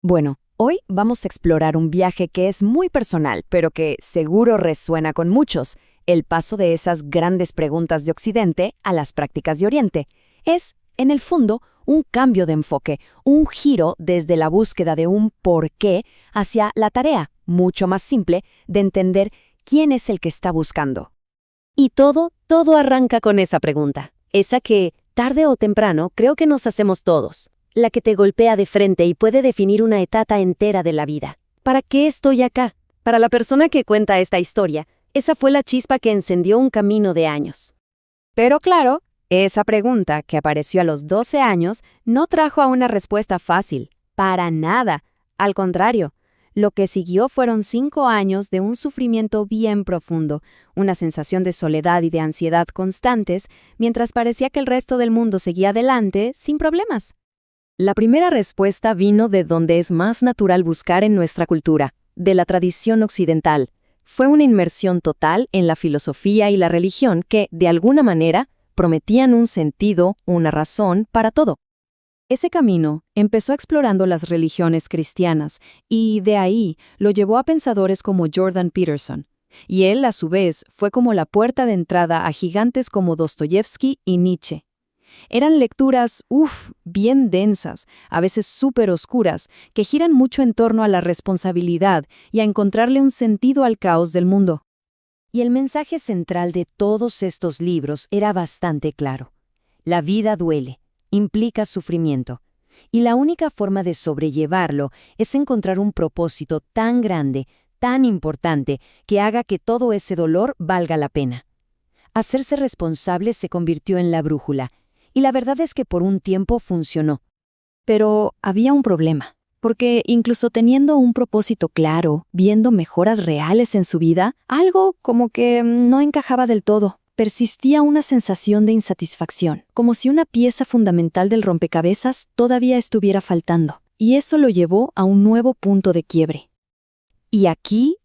Bueno, hoy vamos a explorar un viaje que es muy personal, pero que seguro resuena con muchos, el paso de esas grandes preguntas de Occidente a las prácticas de Oriente. Es, en el fondo, un cambio de enfoque, un giro desde la búsqueda de un por qué hacia la tarea, mucho más simple, de entender quién es el que está buscando. Y todo arranca con esa pregunta, esa que, tarde o temprano, creo que nos hacemos todos, la que te golpea de frente y puede definir una etapa entera de la vida. ¿Para qué estoy acá? Para la persona que cuenta esta historia, esa fue la chispa que encendió un camino de años. Pero claro, esa pregunta que apareció a los 12 años no trajo a una respuesta fácil, para nada. Al contrario, lo que siguió fueron 5 años de un sufrimiento bien profundo, una sensación de soledad y de ansiedad constantes, mientras parecía que el resto del mundo seguía adelante sin problemas. La primera respuesta vino de donde es más natural buscar en nuestra cultura, de la tradición occidental. Fue una inmersión total en la filosofía y la religión que, de alguna manera, prometían un sentido, una razón para todo. Ese camino empezó explorando las religiones cristianas y, de ahí, lo llevó a pensadores como Jordan Peterson. Y él, a su vez, fue como la puerta de entrada a gigantes como Dostoyevsky y Nietzsche. Eran lecturas, bien densas, a veces súper oscuras, que giran mucho en torno a la responsabilidad y a encontrarle un sentido al caos del mundo. Y el mensaje central de todos estos libros era bastante claro. La vida duele, implica sufrimiento, y la única forma de sobrellevarlo es encontrar un propósito tan grande, tan importante, que haga que todo ese dolor valga la pena. Hacerse responsable se convirtió en la brújula, y la verdad es que por un tiempo funcionó. Pero había un problema, porque incluso teniendo un propósito claro, viendo mejoras reales en su vida, algo como que no encajaba del todo. Persistía una sensación de insatisfacción, como si una pieza fundamental del rompecabezas todavía estuviera faltando, y eso lo llevó a un nuevo punto de quiebre. Y aquí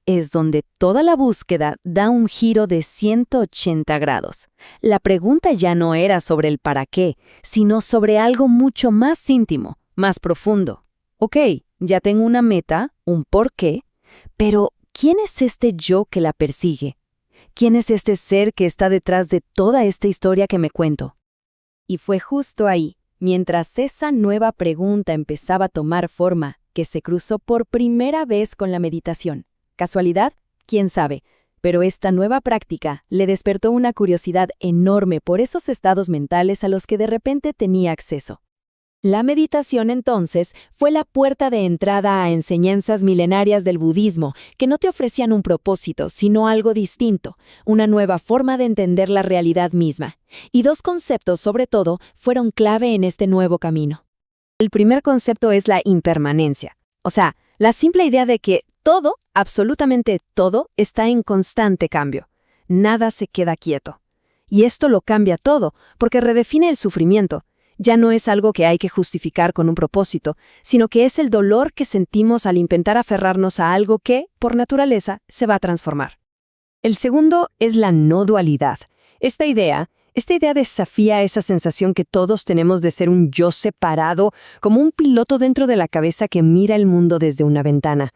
es donde toda la búsqueda da un giro de 180 grados. La pregunta ya no era sobre el para qué, sino sobre algo mucho más íntimo, más profundo. Ok, ya tengo una meta, un por qué, pero ¿quién es este yo que la persigue? ¿Quién es este ser que está detrás de toda esta historia que me cuento? Y fue justo ahí, mientras esa nueva pregunta empezaba a tomar forma, que se cruzó por primera vez con la meditación. ¿Casualidad? ¿Quién sabe? Pero esta nueva práctica le despertó una curiosidad enorme por esos estados mentales a los que de repente tenía acceso. La meditación, entonces, fue la puerta de entrada a enseñanzas milenarias del budismo, que no te ofrecían un propósito, sino algo distinto, una nueva forma de entender la realidad misma. Y dos conceptos, sobre todo, fueron clave en este nuevo camino. El primer concepto es la impermanencia, o sea, la simple idea de que todo, absolutamente todo, está en constante cambio. Nada se queda quieto. Y esto lo cambia todo, porque redefine el sufrimiento. Ya no es algo que hay que justificar con un propósito, sino que es el dolor que sentimos al intentar aferrarnos a algo que, por naturaleza, se va a transformar. El segundo es la no dualidad. Esta idea desafía esa sensación que todos tenemos de ser un yo separado, como un piloto dentro de la cabeza que mira el mundo desde una ventana.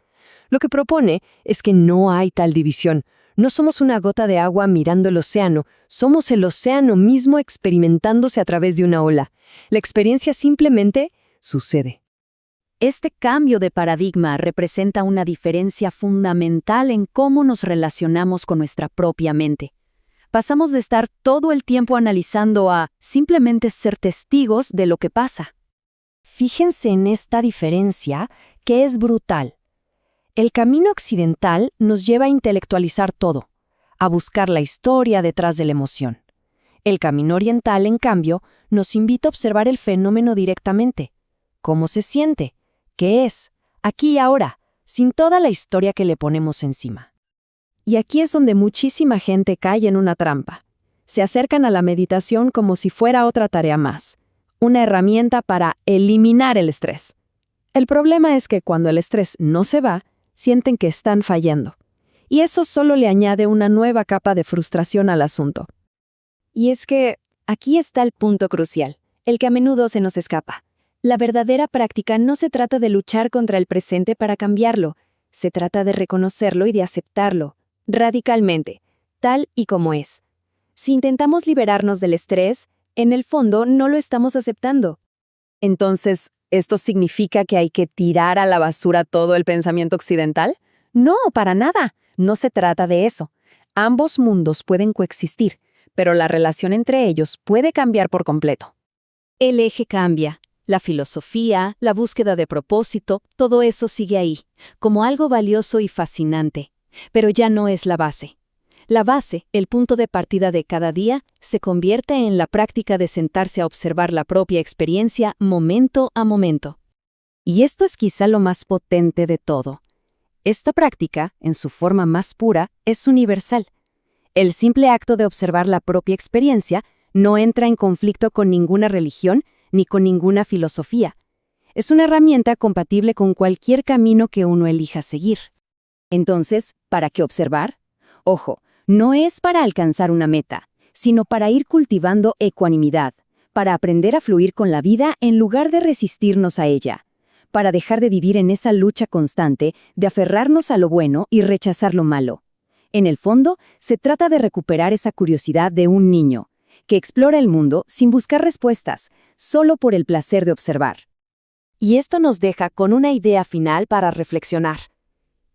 Lo que propone es que no hay tal división. No somos una gota de agua mirando el océano, somos el océano mismo experimentándose a través de una ola. La experiencia simplemente sucede. Este cambio de paradigma representa una diferencia fundamental en cómo nos relacionamos con nuestra propia mente. Pasamos de estar todo el tiempo analizando a simplemente ser testigos de lo que pasa. Fíjense en esta diferencia que es brutal. El camino occidental nos lleva a intelectualizar todo, a buscar la historia detrás de la emoción. El camino oriental, en cambio, nos invita a observar el fenómeno directamente. ¿Cómo se siente? ¿Qué es? Aquí y ahora, sin toda la historia que le ponemos encima. Y aquí es donde muchísima gente cae en una trampa. Se acercan a la meditación como si fuera otra tarea más, una herramienta para eliminar el estrés. El problema es que cuando el estrés no se va, sienten que están fallando. Y eso solo le añade una nueva capa de frustración al asunto. Y es que aquí está el punto crucial, el que a menudo se nos escapa. La verdadera práctica no se trata de luchar contra el presente para cambiarlo, se trata de reconocerlo y de aceptarlo, radicalmente, tal y como es. Si intentamos liberarnos del estrés, en el fondo no lo estamos aceptando. Entonces, ¿esto significa que hay que tirar a la basura todo el pensamiento occidental? No, para nada. No se trata de eso. Ambos mundos pueden coexistir, pero la relación entre ellos puede cambiar por completo. El eje cambia. La filosofía, la búsqueda de propósito, todo eso sigue ahí, como algo valioso y fascinante. Pero ya no es la base. La base, el punto de partida de cada día, se convierte en la práctica de sentarse a observar la propia experiencia momento a momento. Y esto es quizá lo más potente de todo. Esta práctica, en su forma más pura, es universal. El simple acto de observar la propia experiencia no entra en conflicto con ninguna religión ni con ninguna filosofía. Es una herramienta compatible con cualquier camino que uno elija seguir. Entonces, ¿para qué observar? Ojo, no es para alcanzar una meta, sino para ir cultivando ecuanimidad, para aprender a fluir con la vida en lugar de resistirnos a ella, para dejar de vivir en esa lucha constante de aferrarnos a lo bueno y rechazar lo malo. En el fondo, se trata de recuperar esa curiosidad de un niño, que explora el mundo sin buscar respuestas, solo por el placer de observar. Y esto nos deja con una idea final para reflexionar.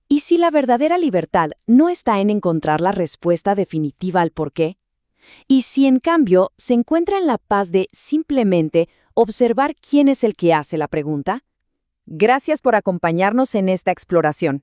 ¿Y si la verdadera libertad no está en encontrar la respuesta definitiva al por qué? ¿Y si en cambio se encuentra en la paz de simplemente observar quién es el que hace la pregunta? Gracias por acompañarnos en esta exploración.